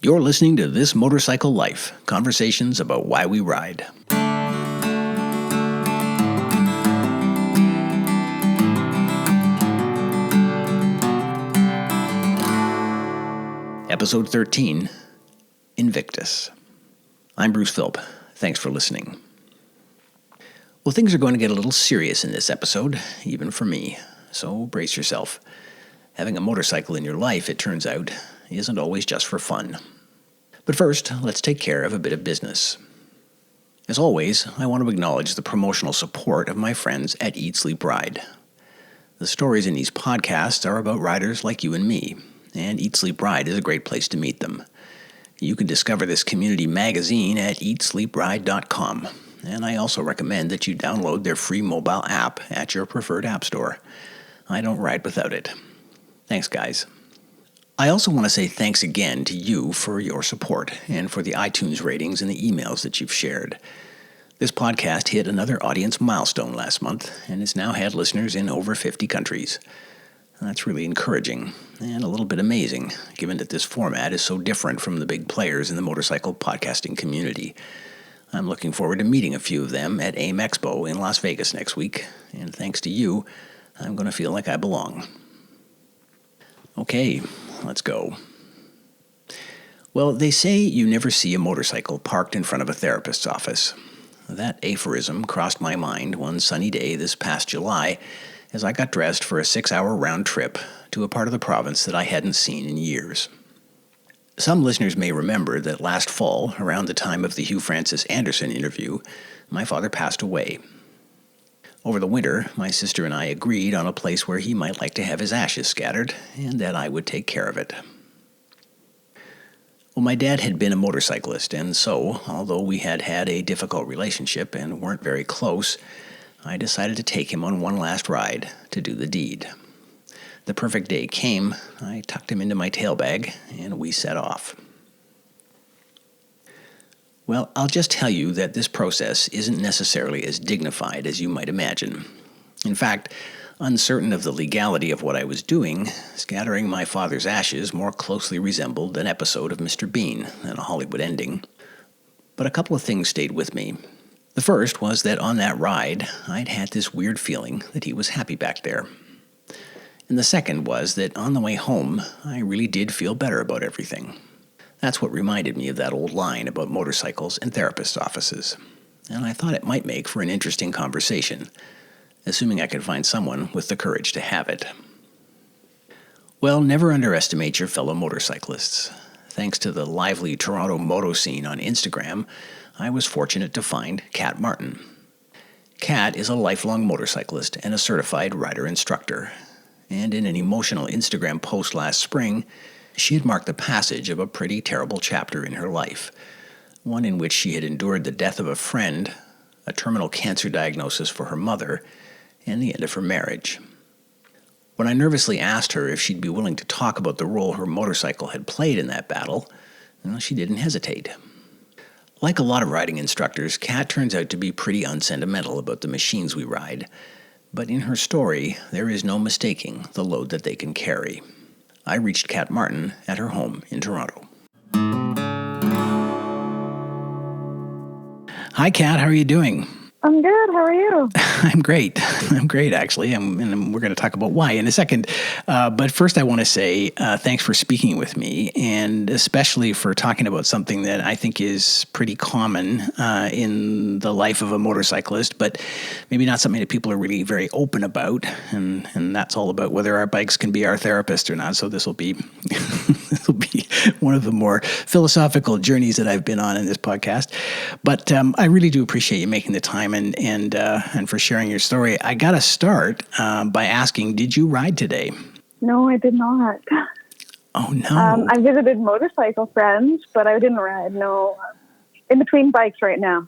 You're listening to This Motorcycle Life, conversations about why we ride. Episode 13, Invictus. I'm Bruce Philp. Thanks for listening. Well, things are going to get a little serious in this episode, even for me, so brace yourself. Having a motorcycle in your life, it turns out, isn't always just for fun. But first, let's take care of a bit of business. As always, I want to acknowledge the promotional support of my friends at Eat, Sleep, Ride. The stories in these podcasts are about riders like you and me, and Eat, Sleep, Ride is a great place to meet them. You can discover this community magazine at eatsleepride.com, and I also recommend that you download their free mobile app at your preferred app store. I don't ride without it. Thanks, guys. I also want to say thanks again to you for your support and for the iTunes ratings and the emails that you've shared. This podcast hit another audience milestone last month and has now had listeners in over 50 countries. That's really encouraging and a little bit amazing, given that this format is so different from the big players in the motorcycle podcasting community. I'm looking forward to meeting a few of them at AIM Expo in Las Vegas next week, and thanks to you, I'm going to feel like I belong. Okay, let's go. Well, they say you never see a motorcycle parked in front of a therapist's office. That aphorism crossed my mind one sunny day this past July as I got dressed for a 6-hour round trip to a part of the province that I hadn't seen in years. Some listeners may remember that last fall, around the time of the Hugh Francis Anderson interview, my father passed away. Over the winter, my sister and I agreed on a place where he might like to have his ashes scattered, and that I would take care of it. Well, my dad had been a motorcyclist, and so, although we had had a difficult relationship and weren't very close, I decided to take him on one last ride to do the deed. The perfect day came, I tucked him into my tailbag, and we set off. Well, I'll just tell you that this process isn't necessarily as dignified as you might imagine. In fact, uncertain of the legality of what I was doing, scattering my father's ashes more closely resembled an episode of Mr. Bean than a Hollywood ending. But a couple of things stayed with me. The first was that on that ride, I'd had this weird feeling that he was happy back there. And the second was that on the way home, I really did feel better about everything. That's what reminded me of that old line about motorcycles and therapists' offices. And I thought it might make for an interesting conversation, assuming I could find someone with the courage to have it. Well, never underestimate your fellow motorcyclists. Thanks to the lively Toronto moto scene on Instagram, I was fortunate to find Kat Martin. Kat is a lifelong motorcyclist and a certified rider instructor. And in an emotional Instagram post last spring, she had marked the passage of a pretty terrible chapter in her life, one in which she had endured the death of a friend, a terminal cancer diagnosis for her mother, and the end of her marriage. When I nervously asked her if she'd be willing to talk about the role her motorcycle had played in that battle, she didn't hesitate. Like a lot of riding instructors, Kat turns out to be pretty unsentimental about the machines we ride, but in her story, there is no mistaking the load that they can carry. I reached Kat Martin at her home in Toronto. Hi, Kat. How are you doing? I'm good. How are you? I'm great. I'm great, actually. And we're going to talk about why in a second. But first, I want to say thanks for speaking with me, and especially for talking about something that I think is pretty common in the life of a motorcyclist, but maybe not something that people are really very open about. And that's all about whether our bikes can be our therapist or not. So this will be one of the more philosophical journeys that I've been on in this podcast. But I really do appreciate you making the time and for sharing your story. I got to start by asking, did you ride today? No, I did not. Oh, no. I visited motorcycle friends, but I didn't ride, no. In between bikes right now.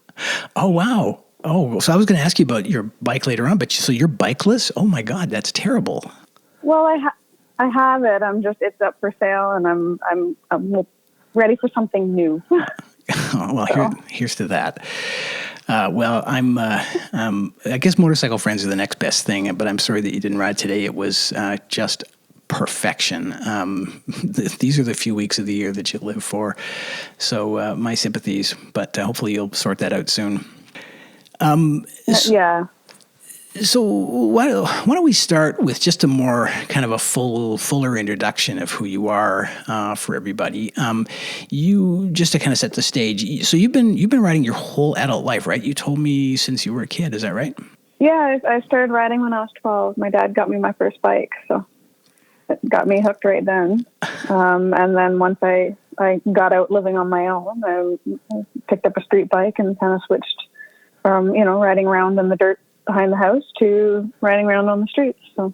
Oh, wow. Oh, so I was going to ask you about your bike later on, but so you're bikeless? Oh, my God, that's terrible. Well, I have it. It's up for sale, and I'm ready for something new. Oh, well, here's to that. I guess motorcycle friends are the next best thing, but I'm sorry that you didn't ride today. It was just perfection. These are the few weeks of the year that you live for. So my sympathies, but hopefully you'll sort that out soon. Yeah. So why don't we start with just a more kind of a fuller introduction of who you are for everybody. You just to kind of set the stage. So you've been riding your whole adult life, right? You told me since you were a kid. Is that right? Yeah, I started riding when I was 12. My dad got me my first bike, so it got me hooked right then. And then once I got out living on my own, I picked up a street bike and kind of switched from, riding around in the dirt behind the house to riding around on the streets. So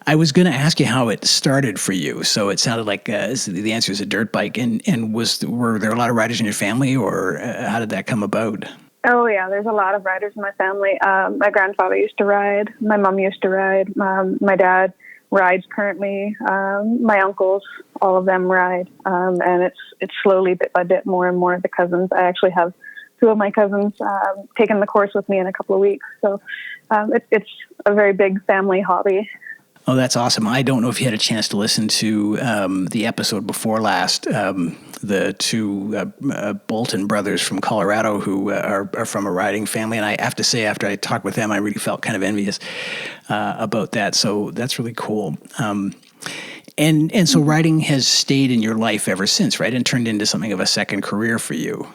I was going to ask you how it started for you. So it sounded like the answer is a dirt bike. And were there a lot of riders in your family, or how did that come about? Oh, yeah, there's a lot of riders in my family. My grandfather used to ride. My mom used to ride. My dad rides currently. My uncles, all of them ride. And it's slowly, bit by bit, more and more of the cousins. I actually have two of my cousins taking the course with me in a couple of weeks. So it's a very big family hobby. Oh, that's awesome. I don't know if you had a chance to listen to the episode before last, the two Bolton brothers from Colorado who are from a riding family. And I have to say, after I talked with them, I really felt kind of envious about that. So that's really cool. And so riding has stayed in your life ever since, right? And turned into something of a second career for you.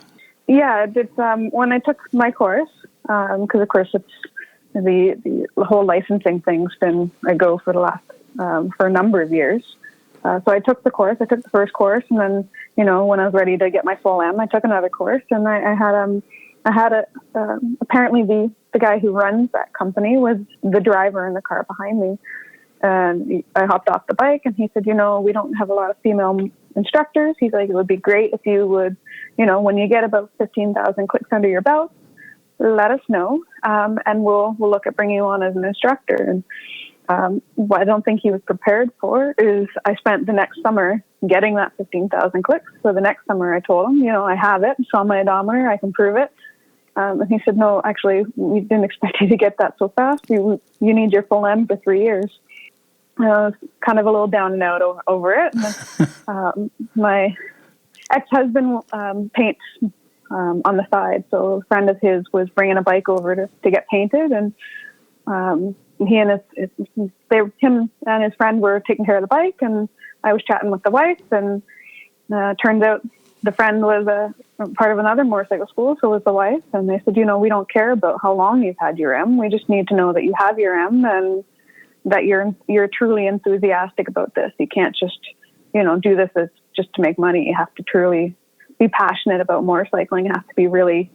Yeah, it's when I took my course, because of course it's the whole licensing thing's been a go for the last for a number of years. So I took the course. I took the first course, and then when I was ready to get my full M, I took another course, and I had apparently the guy who runs that company was the driver in the car behind me, and I hopped off the bike, and he said, we don't have a lot of female instructors. He's like, it would be great if you would, when you get about 15,000 clicks under your belt, let us know, and we'll look at bringing you on as an instructor. And what I don't think he was prepared for is I spent the next summer getting that 15,000 clicks. So the next summer I told him, I have it. It's on my odometer. I can prove it. And he said, no, actually, we didn't expect you to get that so fast. You need your full M for 3 years. I was kind of a little down and out over it. My ex-husband paints on the side. So a friend of his was bringing a bike over to get painted, and him and his friend were taking care of the bike, and I was chatting with the wife, and turns out the friend was a part of another motorcycle school, so was the wife, and they said, we don't care about how long you've had your M. We just need to know that you have your M and that you're truly enthusiastic about this. You can't just, do this as just to make money. You have to truly be passionate about motorcycling. You have to be really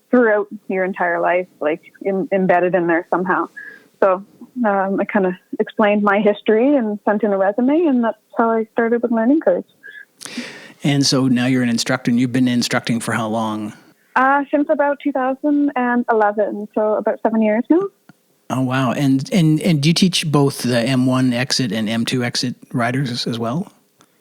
throughout your entire life, like embedded in there somehow. So I kind of explained my history and sent in a resume, and that's how I started with learning curves. And so now you're an instructor, and you've been instructing for how long? Since about 2011, so about 7 years now. Oh, wow. And do you teach both the M1 exit and M2 exit riders as well?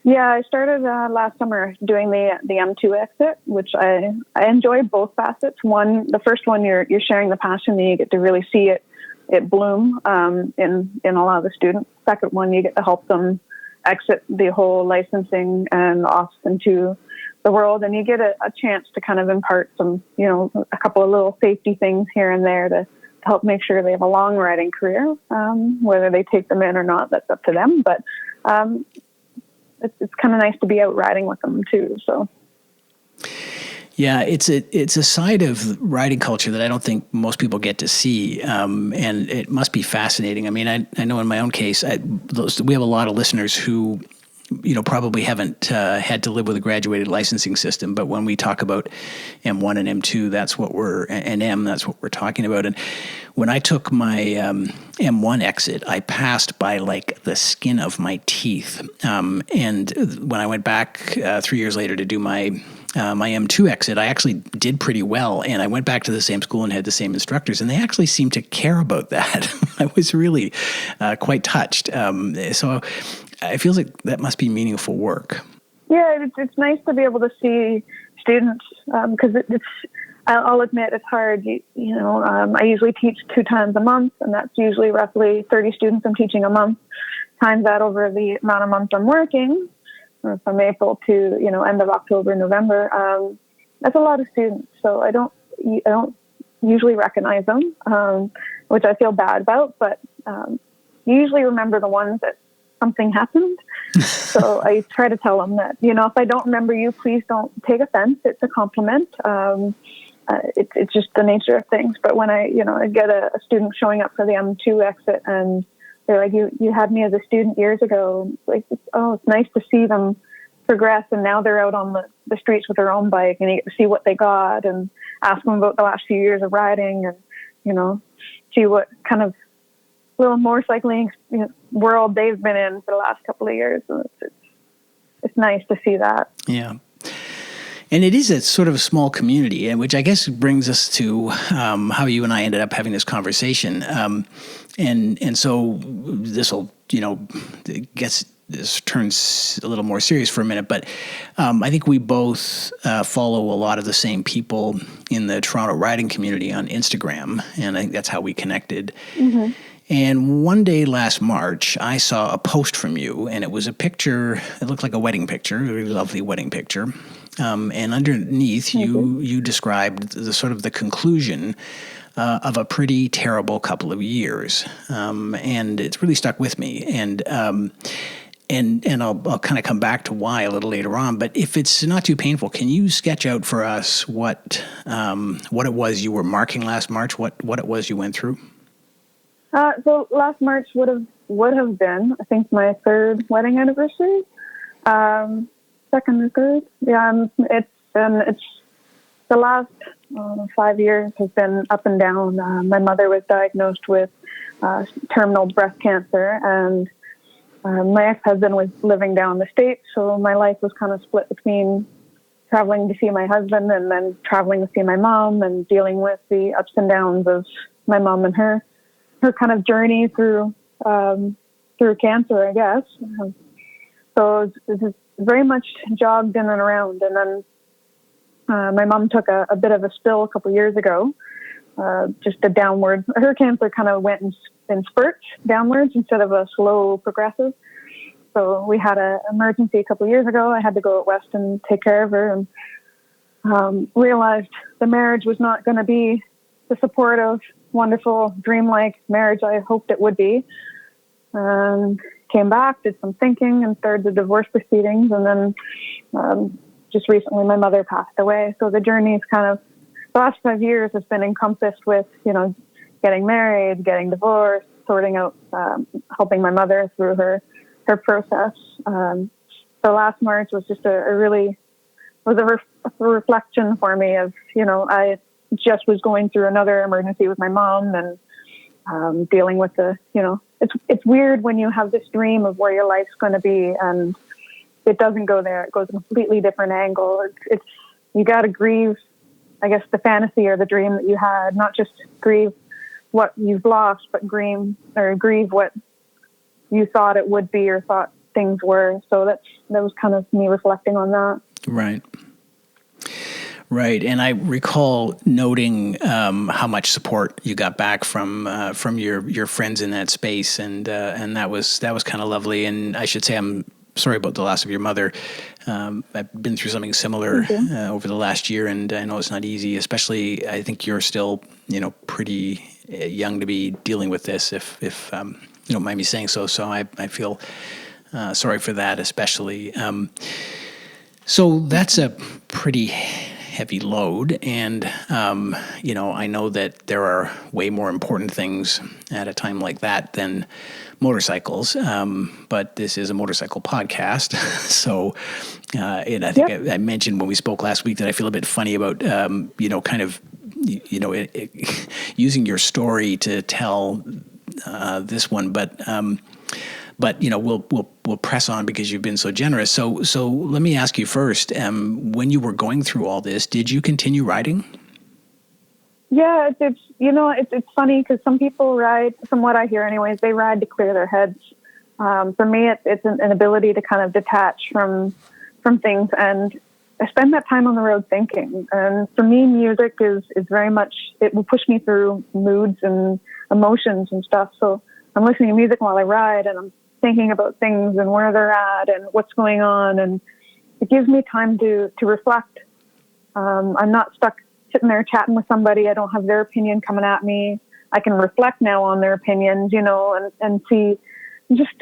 Yeah, I started last summer doing the M2 exit, which I enjoy both facets. The first one, you're sharing the passion, and you get to really see it bloom in a lot of the students. Second one, you get to help them exit the whole licensing and off into the world, and you get a chance to kind of impart some, a couple of little safety things here and there to help make sure they have a long riding career. Whether they take them in or not, that's up to them. But it's kind of nice to be out riding with them too. So. Yeah, it's a side of riding culture that I don't think most people get to see, and it must be fascinating. I mean, I know in my own case, we have a lot of listeners who, probably haven't had to live with a graduated licensing system, but when we talk about M1 and M2, that's what we're talking about. And when I took my M1 exit, I passed by like the skin of my teeth. And when I went back 3 years later to do my M2 exit, I actually did pretty well. And I went back to the same school and had the same instructors, and they actually seemed to care about that. I was really quite touched. So it feels like that must be meaningful work. Yeah, it's nice to be able to see students, because I'll admit it's hard. I usually teach 2 times a month, and that's usually roughly 30 students I'm teaching a month. times that over the amount of months I'm working, from April to, end of October, November, that's a lot of students. So I don't usually recognize them, which I feel bad about, but you usually remember the ones that something happened. So I try to tell them that, if I don't remember you, please don't take offense. It's a compliment. It's just the nature of things. But when I get a student showing up for the M2 exit and they're like, you had me as a student years ago. Like, it's nice to see them progress. And now they're out on the streets with their own bike, and you get to see what they got and ask them about the last few years of riding and, see what kind of little motorcycling world they've been in for the last couple of years. And it's nice to see that. Yeah. And it is a sort of a small community, which I guess brings us to how you and I ended up having this conversation. And so this will, this turns a little more serious for a minute, but I think we both follow a lot of the same people in the Toronto riding community on Instagram, and I think that's how we connected. Mm-hmm. And one day last March, I saw a post from you, and it was a picture. It looked like a wedding picture, a really lovely wedding picture. And underneath, mm-hmm. you described the sort of the conclusion of a pretty terrible couple of years, and it's really stuck with me. And I'll kind of come back to why a little later on. But if it's not too painful, can you sketch out for us what it was you were marking last March? What it was you went through? So last March would have been, I think, my third wedding anniversary, second or third. Yeah, it's the last 5 years has been up and down. My mother was diagnosed with terminal breast cancer, and my ex-husband was living down the States, so my life was kind of split between traveling to see my husband and then traveling to see my mom and dealing with the ups and downs of my mom and her kind of journey through cancer, I guess. So it was very much jogged in and around. And then my mom took a bit of a spill a couple of years ago, just a downward. Her cancer kind of went in spurts downwards instead of a slow progressive. So we had an emergency a couple of years ago. I had to go out west and take care of her, and realized the marriage was not going to be the supportive, wonderful, dreamlike marriage I hoped it would be. Came back, did some thinking, and started the divorce proceedings. And then just recently my mother passed away. So the journey is kind of, the last 5 years has been encompassed with, getting married, getting divorced, sorting out, helping my mother through her process. So last March was just a reflection for me of, I just was going through another emergency with my mom and dealing with it's weird when you have this dream of where your life's going to be and it doesn't go there. It goes a completely different angle. It's you got to grieve, I guess, the fantasy or the dream that you had, not just grieve what you've lost, but grieve what you thought it would be or thought things were. So that was kind of me reflecting on that. Right. Right, and I recall noting how much support you got back from your friends in that space, and that was kind of lovely. And I should say I'm sorry about the loss of your mother. I've been through something similar over the last year, and I know it's not easy. Especially, I think you're still pretty young to be dealing with this. If you don't mind me saying so. So I feel sorry for that, especially. So that's a pretty heavy load, and I know that there are way more important things at a time like that than motorcycles, but this is a motorcycle podcast. So and I think I mentioned when we spoke last week that I feel a bit funny about using your story to tell this one, but we'll press on because you've been so generous. So let me ask you first, when you were going through all this, did you continue riding? Yeah, it's funny because some people ride, from what I hear anyways, they ride to clear their heads. For me, it's an ability to kind of detach from things, and I spend that time on the road thinking. And for me, music is very much, it will push me through moods and emotions and stuff. So I'm listening to music while I ride, and I'm thinking about things and where they're at and what's going on. And it gives me time to reflect. I'm not stuck sitting there chatting with somebody. I don't have their opinion coming at me. I can reflect now on their opinions, and see, just,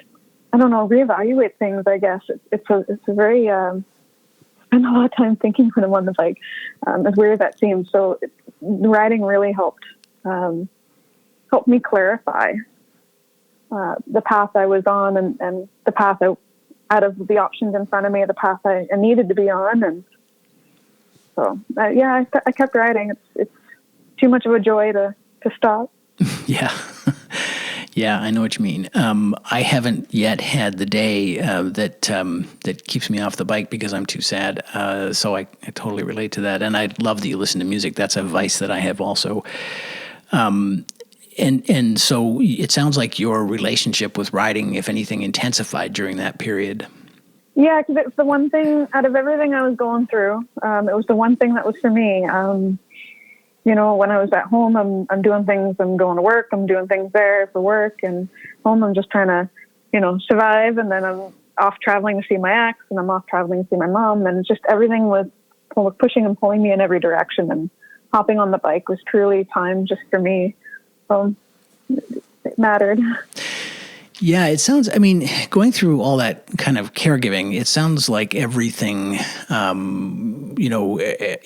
I don't know, reevaluate things, I guess. It's a very, spend a lot of time thinking when I'm on the bike, as weird as that seems. So riding really helped me clarify the path I was on and the path out of the options in front of me, the path I needed to be on. And so, I kept riding. It's too much of a joy to stop. Yeah. Yeah, I know what you mean. I haven't yet had the day that keeps me off the bike because I'm too sad. So I totally relate to that. And I love that you listen to music. That's a vice that I have also. And so it sounds like your relationship with riding, if anything, intensified during that period. Yeah, because it's the one thing out of everything I was going through. It was the one thing that was for me. When I was at home, I'm doing things. I'm going to work. I'm doing things there for work, and home I'm just trying to, survive. And then I'm off traveling to see my ex, and I'm off traveling to see my mom, and just everything was pushing and pulling me in every direction. And hopping on the bike was truly time just for me. So it mattered. Yeah, it sounds, going through all that kind of caregiving, it sounds like everything,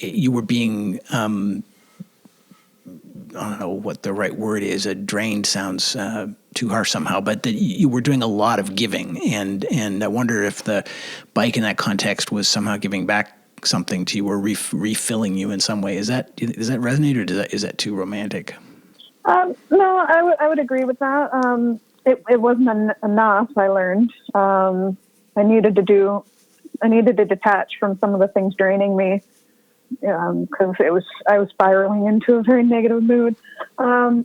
you were being, I don't know what the right word is. Drained sounds too harsh somehow, but that you were doing a lot of giving, and I wonder if the bike in that context was somehow giving back something to you or refilling you in some way. Does that resonate, or is that too romantic? No, I would agree with that. It wasn't enough. I learned I needed to detach from some of the things draining me. Because I was spiraling into a very negative mood. So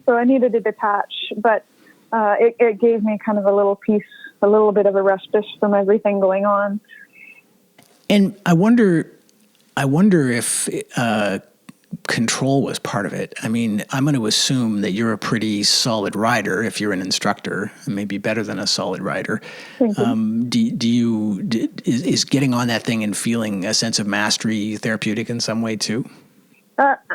I needed to detach, but it gave me kind of a little peace, a little bit of a respite from everything going on. And I wonder if control was part of it. I'm going to assume that you're a pretty solid rider if you're an instructor, maybe better than a solid rider. Is getting on that thing and feeling a sense of mastery therapeutic in some way too?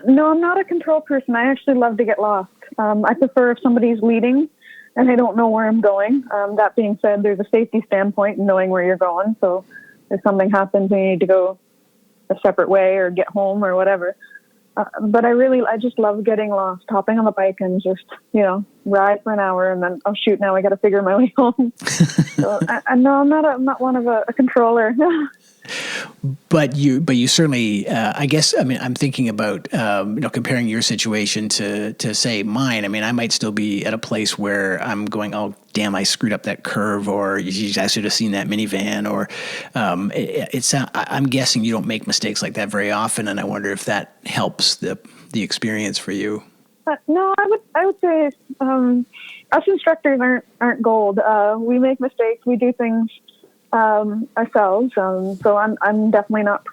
No, I'm not a control person. I actually love to get lost. I prefer if somebody's leading and I don't know where I'm going. That being said, there's a safety standpoint in knowing where you're going. So if something happens and you need to go a separate way or get home or whatever. But I just love getting lost, hopping on the bike and just, ride for an hour and then, oh shoot, now I got to figure my way home. So no, I'm not one of a controller. But you certainly, I guess, I'm thinking about, comparing your situation to say mine. I might still be at a place where I'm going, oh, damn, I screwed up that curve, or I should have seen that minivan, or I'm guessing you don't make mistakes like that very often. And I wonder if that helps the experience for you. No, I would say us instructors aren't gold. We make mistakes. We do things ourselves. So I'm definitely not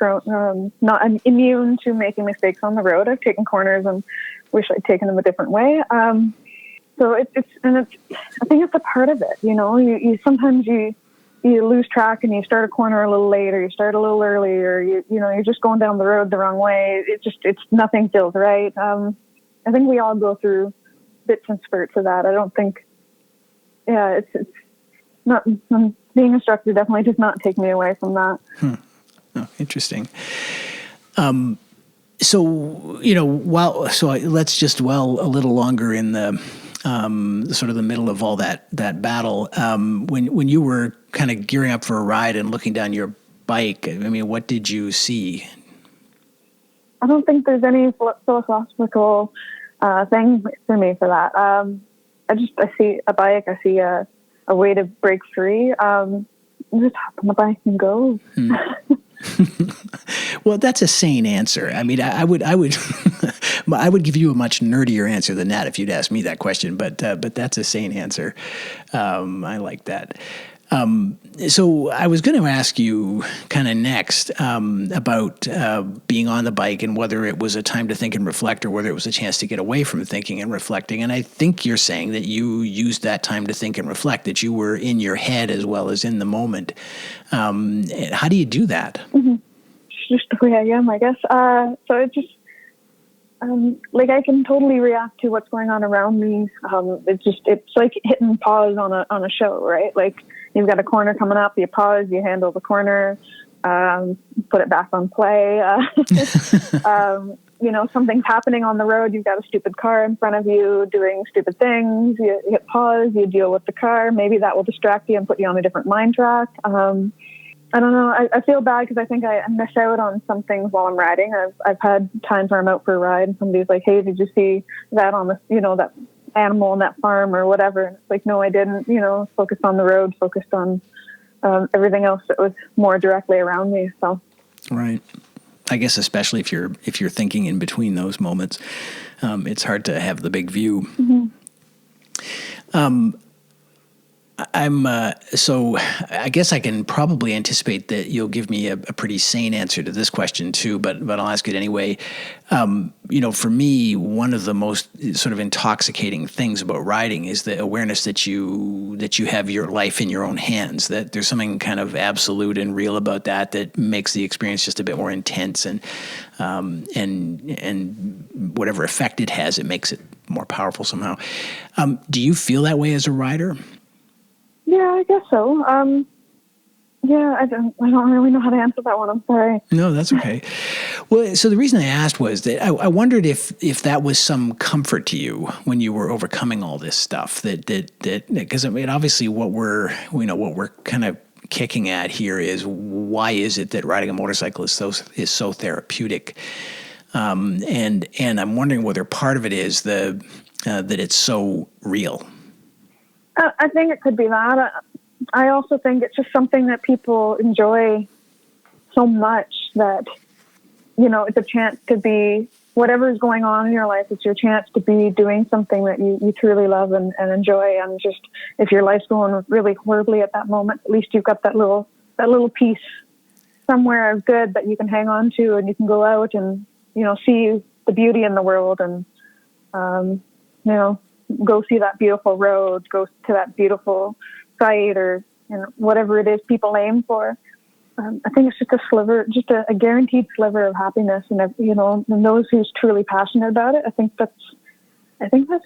immune to making mistakes on the road. I've taken corners and wish I'd taken them a different way. So I think it's a part of it. You sometimes you lose track and you start a corner a little late, or you start a little early, or you're just going down the road the wrong way. It's nothing feels right. I think we all go through bits and spurts of that. I don't think, it's not, being an instructor definitely does not take me away from that. Oh, interesting. So let's just dwell a little longer in the sort of the middle of all that battle. When you were kind of gearing up for a ride and looking down your bike, what did you see? I don't think there's any philosophical thing for me for that. I see a bike. I see a way to break free. Just hop on the bike and go. Well, that's a sane answer. I would I would give you a much nerdier answer than that if you'd asked me that question. But that's a sane answer. I like that. So I was going to ask you kind of next about being on the bike and whether it was a time to think and reflect or whether it was a chance to get away from thinking and reflecting. And I think you're saying that you used that time to think and reflect, that you were in your head as well as in the moment. How do you do that? Mm-hmm. Just the way I am, I guess. So it's just, like I can totally react to what's going on around me. It's like hitting pause on a show, right? Like you've got a corner coming up, you pause, you handle the corner, put it back on play. Something's happening on the road. You've got a stupid car in front of you doing stupid things. You hit pause, you deal with the car. Maybe that will distract you and put you on a different mind track. I don't know. I feel bad because I think I miss out on some things while I'm riding. I've had times where I'm out for a ride and somebody's like, "Hey, did you see that on the, that animal on that farm or whatever?" And it's like, "No, I didn't." Focused on the road, focused on everything else that was more directly around me. So, right. I guess especially if you're thinking in between those moments, it's hard to have the big view. Mm-hmm. So I guess I can probably anticipate that you'll give me a pretty sane answer to this question too, but I'll ask it anyway. For me, one of the most sort of intoxicating things about riding is the awareness that you have your life in your own hands, that there's something kind of absolute and real about that makes the experience just a bit more intense, and whatever effect it has, it makes it more powerful somehow. Do you feel that way as a rider? Yeah, I guess so. I don't really know how to answer that one. I'm sorry. No, that's okay. Well, so the reason I asked was that I wondered if that was some comfort to you when you were overcoming all this stuff. That because obviously what we're kind of kicking at here is, why is it that riding a motorcycle is so therapeutic? And I'm wondering whether part of it is that it's so real. I think it could be that. I also think it's just something that people enjoy so much that, it's a chance to be, whatever is going on in your life, it's your chance to be doing something that you truly love and enjoy. And just, if your life's going really horribly at that moment, at least you've got that little piece somewhere good that you can hang on to, and you can go out and, see the beauty in the world and, go see that beautiful road, go to that beautiful site, or whatever it is people aim for. I think it's just a sliver, just a guaranteed sliver of happiness, and and those who's truly passionate about it. I think that's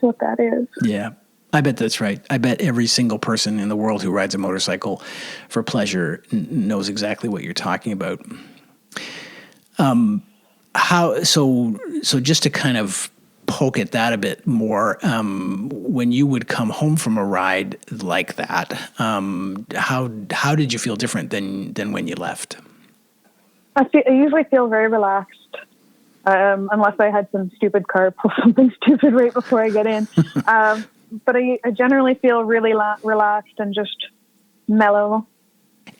what that is. Yeah, I bet that's right. I bet every single person in the world who rides a motorcycle for pleasure knows exactly what you're talking about. So just to kind of poke at that a bit more, when you would come home from a ride like that, how did you feel different than when you left? I usually feel very relaxed, unless I had some stupid car pull something stupid right before I get in. But I generally feel really relaxed and just mellow.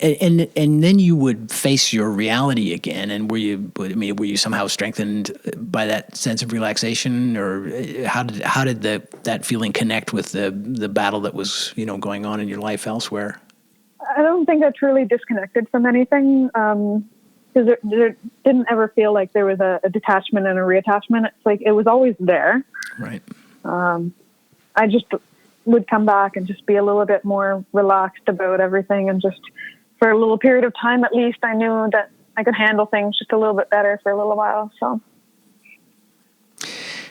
And then you would face your reality again. And were you somehow strengthened by that sense of relaxation, or how did that feeling connect with the battle that was going on in your life elsewhere? I don't think I truly disconnected from anything, because there didn't ever feel like there was a detachment and a reattachment. It's like it was always there. Right. I just would come back and just be a little bit more relaxed about everything, and just for a little period of time, at least, I knew that I could handle things just a little bit better for a little while. So,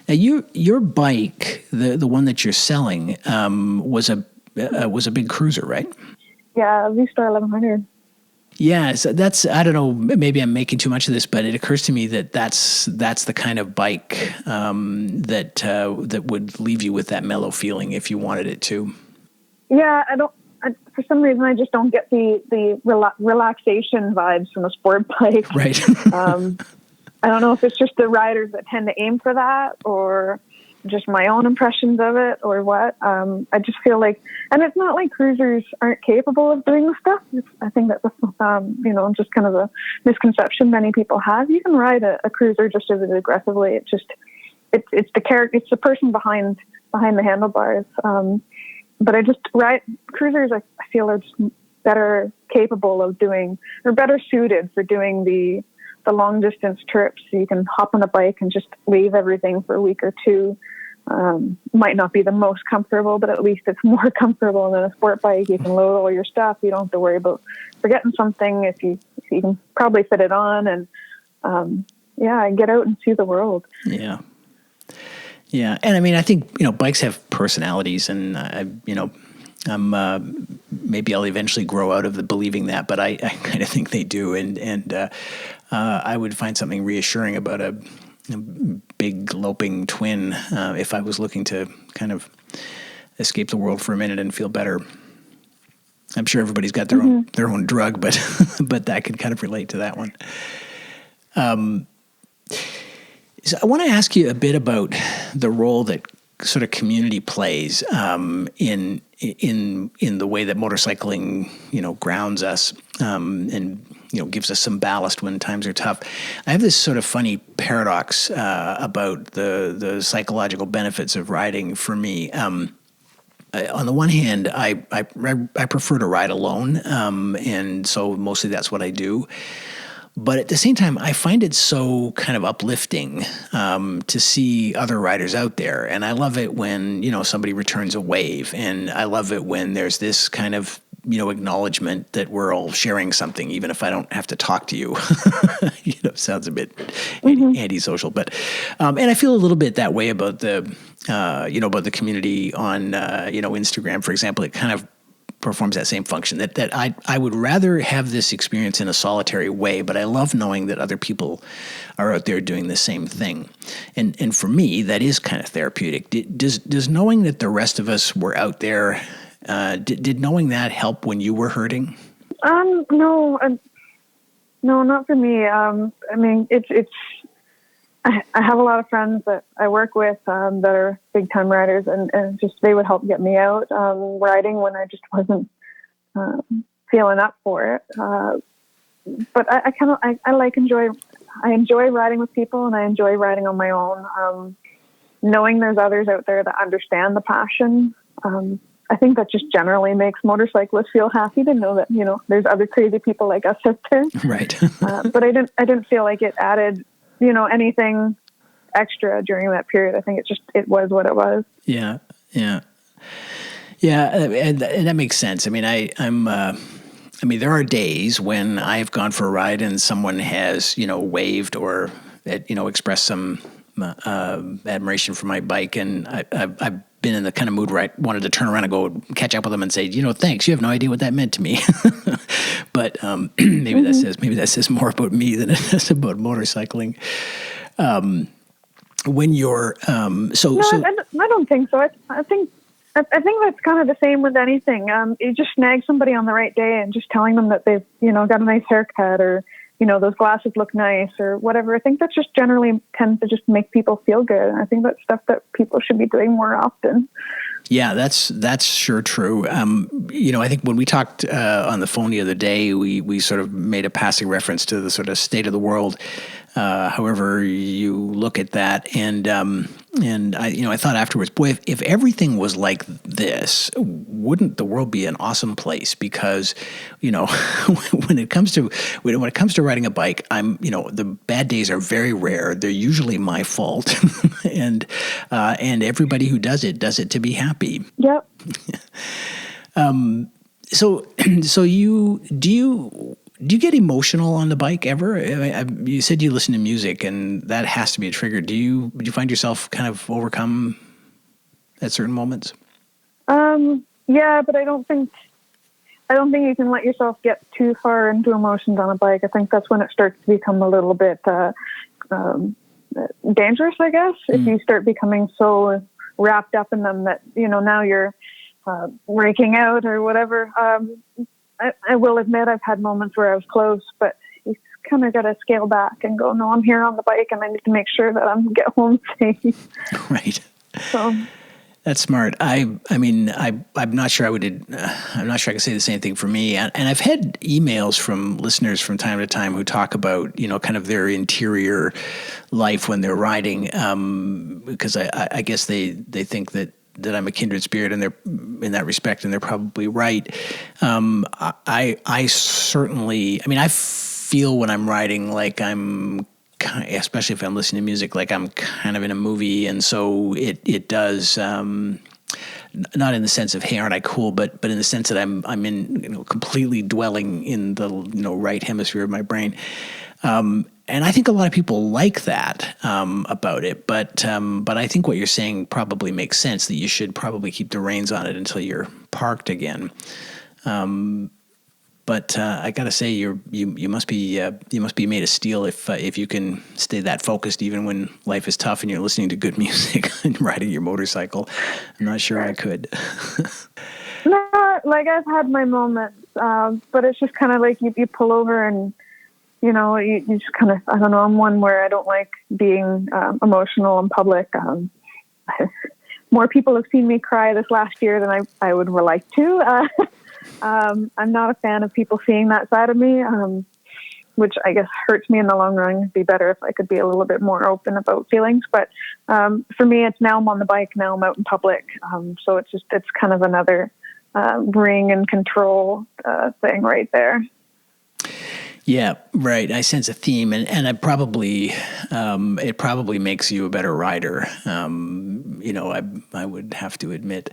now your bike, the one that you're selling, was a big cruiser, right? Yeah, V-Star 1100. Yeah, so that's, I don't know, maybe I'm making too much of this, but it occurs to me that that's the kind of bike that would leave you with that mellow feeling if you wanted it to. Yeah, for some reason, I just don't get the relaxation vibes from a sport bike. Right. I don't know if it's just the riders that tend to aim for that, or just my own impressions of it, or what. I just feel like, and it's not like cruisers aren't capable of doing this stuff. I think that's just kind of a misconception many people have. You can ride a cruiser just as aggressively. It's the character, it's the person behind the handlebars. But I just ride cruisers. I feel are just better capable of doing, or better suited for doing the long distance trips. So you can hop on a bike and just leave everything for a week or two. Might not be the most comfortable, but at least it's more comfortable than a sport bike. You can load all your stuff. You don't have to worry about forgetting something if you can probably fit it on, and get out and see the world. Yeah. Yeah. And I mean, I think, bikes have personalities, and maybe I'll eventually grow out of the believing that, but I kind of think they do. And I would find something reassuring about a big loping twin if I was looking to kind of escape the world for a minute and feel better. I'm sure everybody's got their own drug, but but I can kind of relate to that one. So I want to ask you a bit about the role that sort of community plays in the way that motorcycling, grounds us and gives us some ballast when times are tough. I have this sort of funny paradox about the psychological benefits of riding for me. On the one hand, I prefer to ride alone, and so mostly that's what I do. But at the same time, I find it so kind of uplifting to see other riders out there. And I love it when, somebody returns a wave. And I love it when there's this kind of, acknowledgement that we're all sharing something, even if I don't have to talk to you. Sounds a bit antisocial. But, and I feel a little bit that way about the community on, Instagram, for example. It kind of performs that same function, that I would rather have this experience in a solitary way, but I love knowing that other people are out there doing the same thing. And for me, that is kind of therapeutic. Does knowing that the rest of us were out there, did knowing that help when you were hurting? No, not for me. I mean, I have a lot of friends that I work with that are big time riders, and just they would help get me out riding when I just wasn't feeling up for it. But I enjoy riding with people, and I enjoy riding on my own. Knowing there's others out there that understand the passion, I think that just generally makes motorcyclists feel happy to know that there's other crazy people like us out there. Right. But I didn't feel like it added anything extra during that period. I think it was what it was. Yeah. And that makes sense. I mean, there are days when I've gone for a ride and someone has, waved or, expressed some admiration for my bike, and I've been in the kind of mood where I wanted to turn around and go catch up with them and say, thanks. You have no idea what that meant to me. But maybe that says more about me than it does about motorcycling. When you're I don't think so. I think that's kind of the same with anything. You just snag somebody on the right day and just telling them that they've got a nice haircut, or those glasses look nice, or whatever. I think that just generally tends to just make people feel good. And I think that's stuff that people should be doing more often. Yeah, that's sure true. I think when we talked on the phone the other day, we sort of made a passing reference to the sort of state of the world. However you look at that, and I thought afterwards, boy, if everything was like this, wouldn't the world be an awesome place? Because when it comes to riding a bike, the bad days are very rare. They're usually my fault, and everybody who does it to be happy. Yep. So do you get emotional on the bike ever? You said you listen to music, and that has to be a trigger. Do you find yourself kind of overcome at certain moments? Yeah, but I don't think you can let yourself get too far into emotions on a bike. I think that's when it starts to become a little bit dangerous, I guess, if you start becoming so wrapped up in them that now you're breaking out or whatever. I will admit I've had moments where I was close, but you kind of got to scale back and go, no, I'm here on the bike and I need to make sure that I'm get home safe. Right. So that's smart. I'm not sure I'm not sure I can say the same thing for me. And I've had emails from listeners from time to time who talk about, kind of their interior life when they're riding. Because I guess they think that, I'm a kindred spirit in that respect, and they're probably right. I certainly, I mean, I feel when I'm writing like I'm, especially if I'm listening to music, like I'm kind of in a movie, and so it does. Not in the sense of, hey, aren't I cool, but in the sense that I'm in, completely dwelling in the, right hemisphere of my brain. And I think a lot of people like that about it, but I think what you're saying probably makes sense, that you should probably keep the reins on it until you're parked again. But I got to say, you must be made of steel if you can stay that focused even when life is tough and you're listening to good music and riding your motorcycle. I'm not sure I could. No, like I've had my moments, but it's just kind of like you pull over and you just kind of, I don't know. I'm one where I don't like being emotional in public. More people have seen me cry this last year than I would like to. I'm not a fan of people seeing that side of me, which I guess hurts me in the long run. It'd be better if I could be a little bit more open about feelings. But for me, it's now I'm on the bike, now I'm out in public. So it's kind of another ring and control thing right there. Yeah, right. I sense a theme, and it probably makes you a better writer. I would have to admit.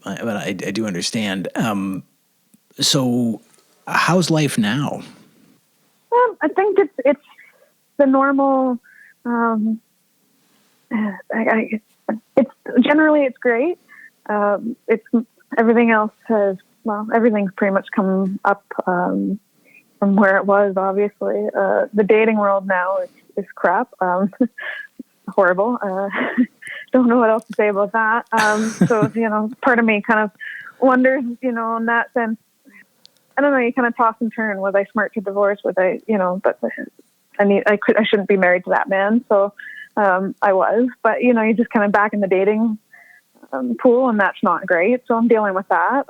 But I do understand. So, how's life now? I think it's the normal. It's generally it's great. It's everything else everything's pretty much come up from where it was. Obviously, the dating world now is crap. Horrible. Don't know what else to say about that. So, part of me kind of wonders, in that sense, I don't know, you kind of toss and turn. Was I smart to divorce? Was I, but I shouldn't be married to that man. So, I was, but you just kind of back in the dating pool, and that's not great. So I'm dealing with that.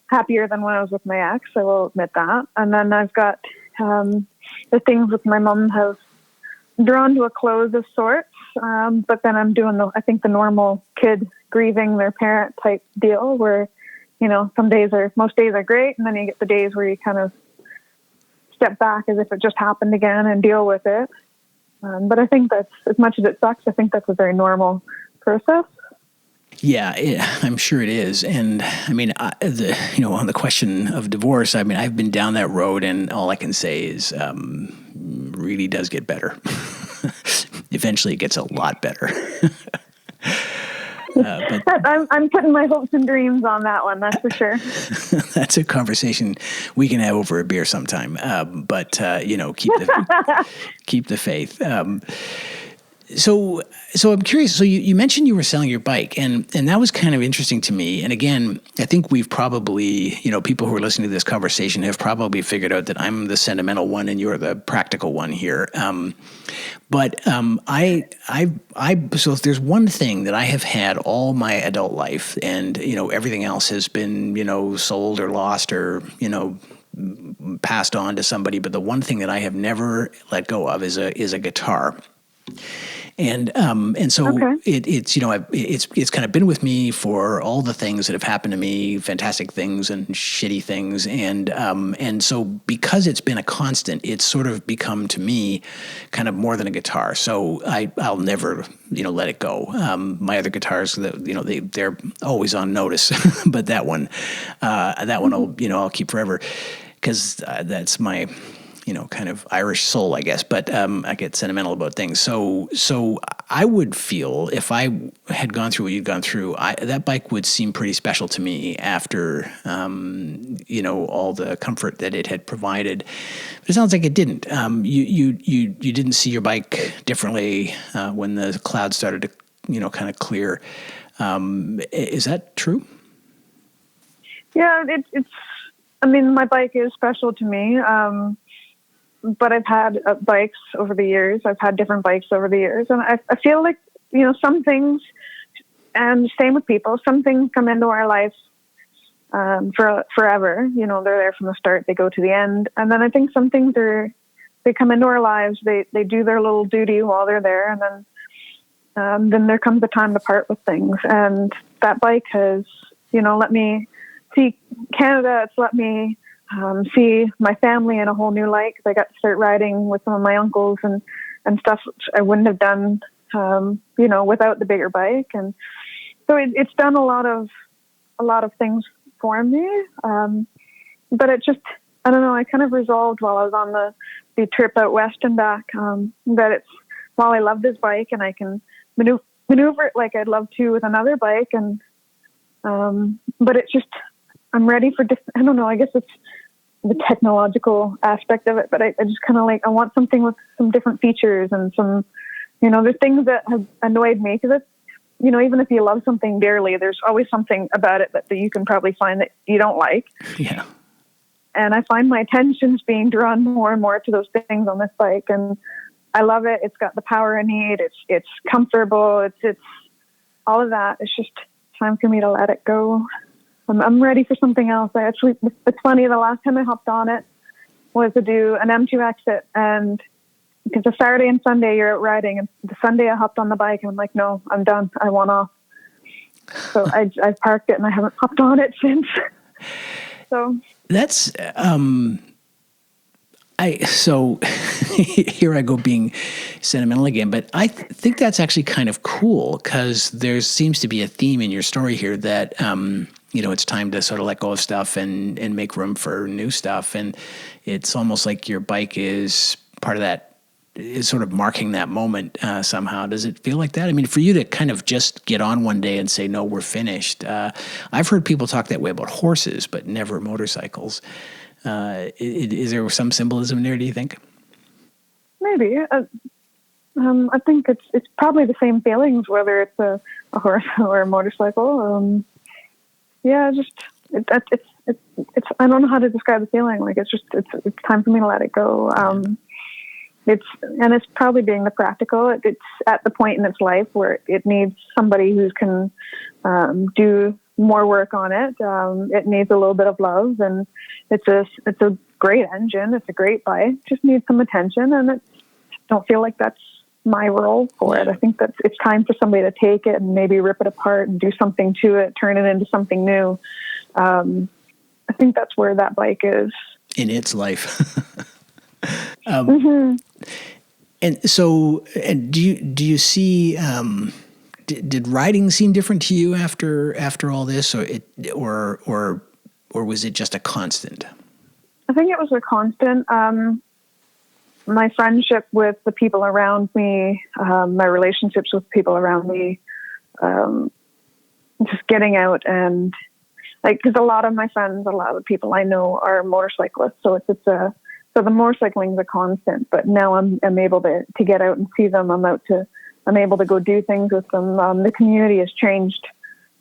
Happier than when I was with my ex, I will admit that. And then I've got, the things with my mom have drawn to a close of sorts. But then I'm doing the normal kid grieving their parent type deal where, most days are great. And then you get the days where you kind of step back as if it just happened again and deal with it. But I think that's, as much as it sucks, I think that's a very normal process. Yeah, I'm sure it is. And I mean, on the question of divorce, I mean, I've been down that road, and all I can say is really does get better. Eventually it gets a lot better. But I'm putting my hopes and dreams on that one, that's for sure. That's a conversation we can have over a beer sometime. But keep the faith. So I'm curious. So you mentioned you were selling your bike, and that was kind of interesting to me. And again, I think we've probably, people who are listening to this conversation have probably figured out that I'm the sentimental one and you're the practical one here. But so if there's one thing that I have had all my adult life, and everything else has been sold or lost or passed on to somebody, but the one thing that I have never let go of is a guitar. And so okay. It's kind of been with me for all the things that have happened to me, fantastic things and shitty things, and so because it's been a constant, it's sort of become to me kind of more than a guitar. So I'll never let it go. My other guitars, they're always on notice, but that one I'll keep forever, because that's my kind of Irish soul, I guess, but I get sentimental about things. So I would feel, if I had gone through what you'd gone through, that bike would seem pretty special to me after, all the comfort that it had provided. But it sounds like it didn't. You didn't see your bike differently when the clouds started to, kind of clear. Is that true? Yeah, it's. I mean, my bike is special to me. But I've had bikes over the years. I've had different bikes over the years. And I feel like, some things, and same with people, some things come into our lives for forever. They're there from the start, they go to the end. And then I think some things they come into our lives, they do their little duty while they're there. And then then there comes a time to part with things. And that bike has, let me see Canada. It's let me see my family in a whole new light, because I got to start riding with some of my uncles and stuff, which I wouldn't have done, without the bigger bike. And so it's done a lot of things for me. But it just, I don't know, I kind of resolved while I was on the trip out west and back, that it's, while I love this bike and I can maneuver it like I'd love to with another bike, and but it's just, I'm ready for I don't know, I guess it's the technological aspect of it, but I just kind of I want something with some different features and some, there's things that have annoyed me, because it's, even if you love something dearly, there's always something about it that you can probably find that you don't like. Yeah. And I find my attention's being drawn more and more to those things on this bike, and I love it. It's got the power I need. It's comfortable. It's all of that. It's just time for me to let it go. I'm ready for something else. It's funny. The last time I hopped on it was to do an M2 exit, and because a Saturday and Sunday you're out riding, and the Sunday I hopped on the bike and I'm like, no, I'm done. I want off. So I parked it and I haven't hopped on it since. So that's so here I go being sentimental again, but I think that's actually kind of cool, because there seems to be a theme in your story here that, it's time to sort of let go of stuff and make room for new stuff. And it's almost like your bike is part of that, is sort of marking that moment somehow. Does it feel like that? I mean, for you to kind of just get on one day and say, no, we're finished. I've heard people talk that way about horses, but never motorcycles. Is there some symbolism there, do you think? Maybe. I think it's probably the same feelings, whether it's a horse or a motorcycle. It's I don't know how to describe the feeling. Like, it's time for me to let it go. It's probably being the practical. It's at the point in its life where it needs somebody who can do more work on it. It needs a little bit of love, and it's a great engine. It's a great bike. Just needs some attention, and I don't feel like that's my role for it. I think that it's time for somebody to take it and maybe rip it apart and do something to it, turn it into something new. I think that's where that bike is in its life. Mm-hmm. And so, do you see? Did riding seem different to you after all this, or was it just a constant? I think it was a constant. My friendship with the people around me, my relationships with people around me, just getting out and because a lot of my friends, a lot of the people I know are motorcyclists, so so the motorcycling is a constant. But now I'm able to get out and see them. I'm able to go do things with them. The community has changed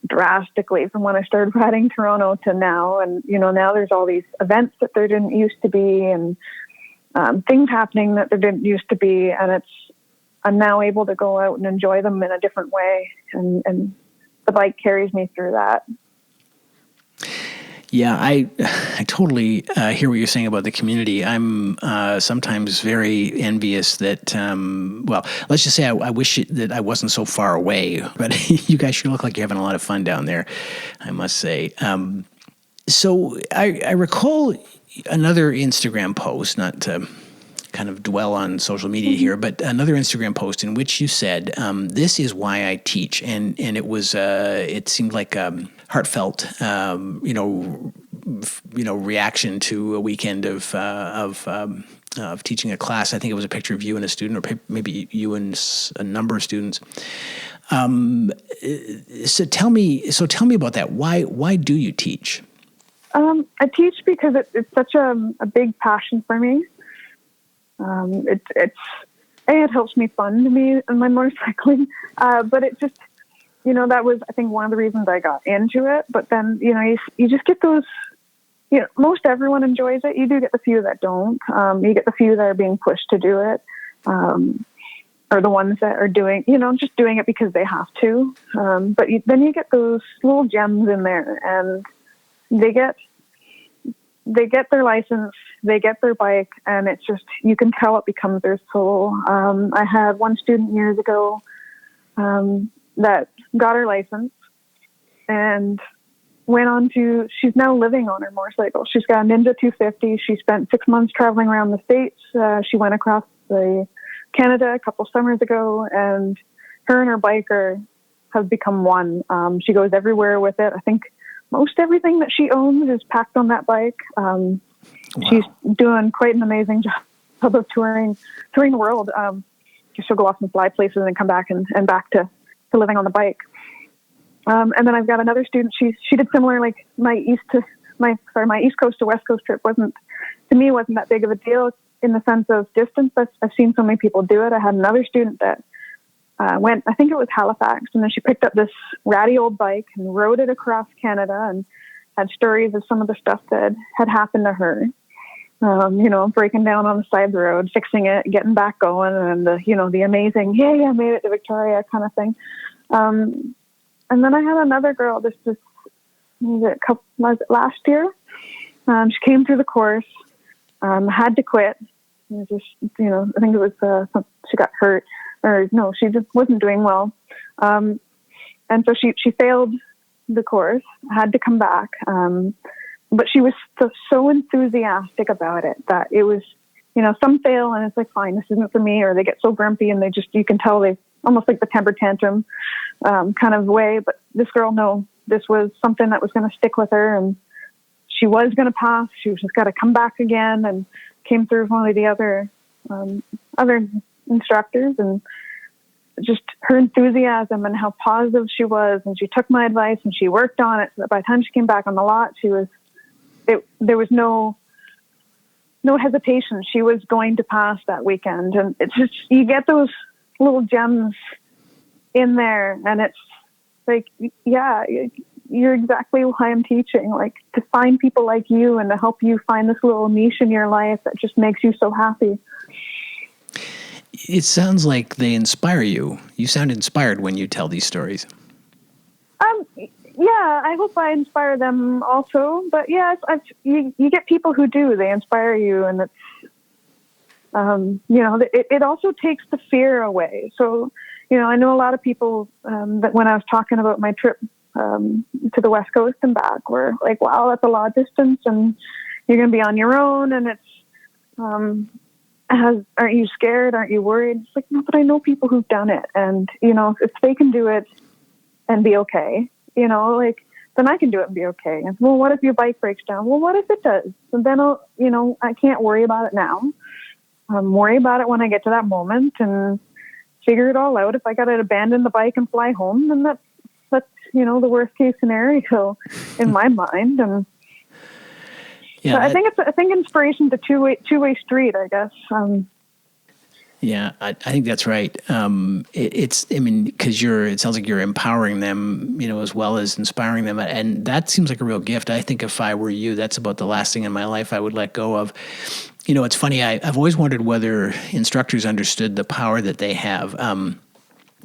drastically from when I started riding Toronto to now. And, now there's all these events that there didn't used to be, and things happening that there didn't used to be. And I'm now able to go out and enjoy them in a different way. And the bike carries me through that. Yeah, I totally hear what you're saying about the community. I'm sometimes very envious that, let's just say I wish that I wasn't so far away, but you guys sure look like you're having a lot of fun down there, I must say. So I recall another Instagram post, not to kind of dwell on social media here, but another Instagram post in which you said, this is why I teach. And it was, it seemed like heartfelt, reaction to a weekend of teaching a class. I think it was a picture of you and a student, or maybe you and a number of students. So tell me about that. Why do you teach? I teach because it's such a big passion for me. It helps me fund me in my motorcycling, but it just, that was, I think, one of the reasons I got into it. But then, you just get those, most everyone enjoys it. You do get the few that don't. You get the few that are being pushed to do it, or the ones that are doing, just doing it because they have to. But then you get those little gems in there, and they get their license, they get their bike, and it's just, you can tell it becomes their soul. I had one student years ago that got her license and went on to, she's now living on her motorcycle. She's got a Ninja 250. She spent 6 months traveling around the States. She went across Canada a couple summers ago, and her and her biker have become one. She goes everywhere with it. I think most everything that she owns is packed on that bike. Wow. She's doing quite an amazing job of touring the world. She'll go off and fly places and come back and back to living on the bike. And then I've got another student. She did similar, like my East Coast to West Coast trip wasn't that big of a deal in the sense of distance. I've seen so many people do it. I had another student that went, I think it was Halifax, and then she picked up this ratty old bike and rode it across Canada and had stories of some of the stuff that had happened to her. Breaking down on the side of the road, fixing it, getting back going, and the amazing, I made it to Victoria kind of thing. And then I had another girl, was it last year? She came through the course, had to quit. I think it was, she got hurt, or no, she just wasn't doing well. And so she failed the course, had to come back. But she was so enthusiastic about it that it was, some fail and it's like, fine, this isn't for me, or they get so grumpy and you can tell they almost like the temper tantrum kind of way. But this girl, no, this was something that was going to stick with her, and she was going to pass. She was just got to come back again, and came through one of the other instructors, and just her enthusiasm and how positive she was. And she took my advice and she worked on it. So that by the time she came back on the lot, there was no hesitation. She was going to pass that weekend. And it's just, you get those little gems in there, and it's like, you're exactly why I'm teaching, like to find people like you and to help you find this little niche in your life that just makes you so happy. It sounds like they inspire you. You sound inspired when you tell these stories. Yeah, I hope I inspire them also. But yeah, you get people who do. They inspire you, and it's, it also takes the fear away. So, I know a lot of people that when I was talking about my trip to the West Coast and back were like, wow, that's a lot of distance, and you're going to be on your own, and it's, aren't you scared? Aren't you worried? It's like, no, but I know people who've done it, and if they can do it and be okay, then I can do it and be okay. And well, what if your bike breaks down? Well, what if it does? And then I can't worry about it now. Worry about it when I get to that moment and figure it all out. If I got to abandon the bike and fly home, then that's the worst case scenario in my mind. And yeah, so I think inspiration's a two-way street, I guess. Yeah, I think that's right. Because it sounds like you're empowering them, as well as inspiring them. And that seems like a real gift. I think if I were you, that's about the last thing in my life I would let go of. It's funny. I've always wondered whether instructors understood the power that they have.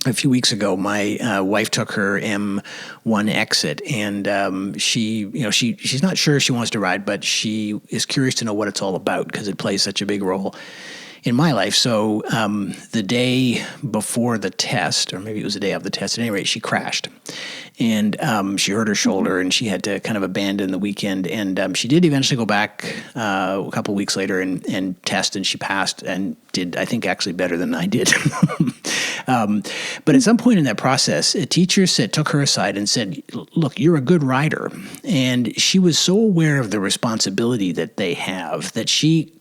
A few weeks ago, my wife took her M1 exit, and she's not sure she wants to ride, but she is curious to know what it's all about because it plays such a big role in my life. So the day before the test, or maybe it was the day of the test, at any rate, she crashed. And she hurt her shoulder, and she had to kind of abandon the weekend. And she did eventually go back a couple of weeks later and test, and she passed and did, I think, actually better than I did. But at some point in that process, a teacher took her aside and said, look, you're a good rider. And she was so aware of the responsibility that they have that she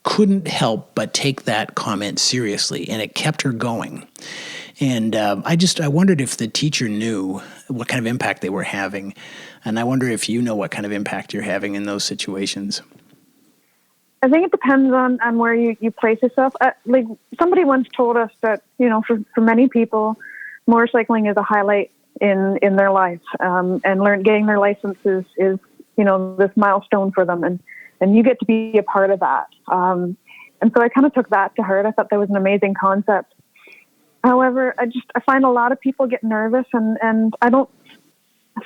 couldn't help but take that comment seriously, and it kept her going. And I wondered if the teacher knew what kind of impact they were having, and I wonder if you know what kind of impact you're having in those situations. I think it depends on where you place yourself. Like somebody once told us that, for many people, motorcycling is a highlight in their life, and getting their license is this milestone for them, and you get to be a part of that. And so I kind of took that to heart. I thought that was an amazing concept. However, I find a lot of people get nervous, and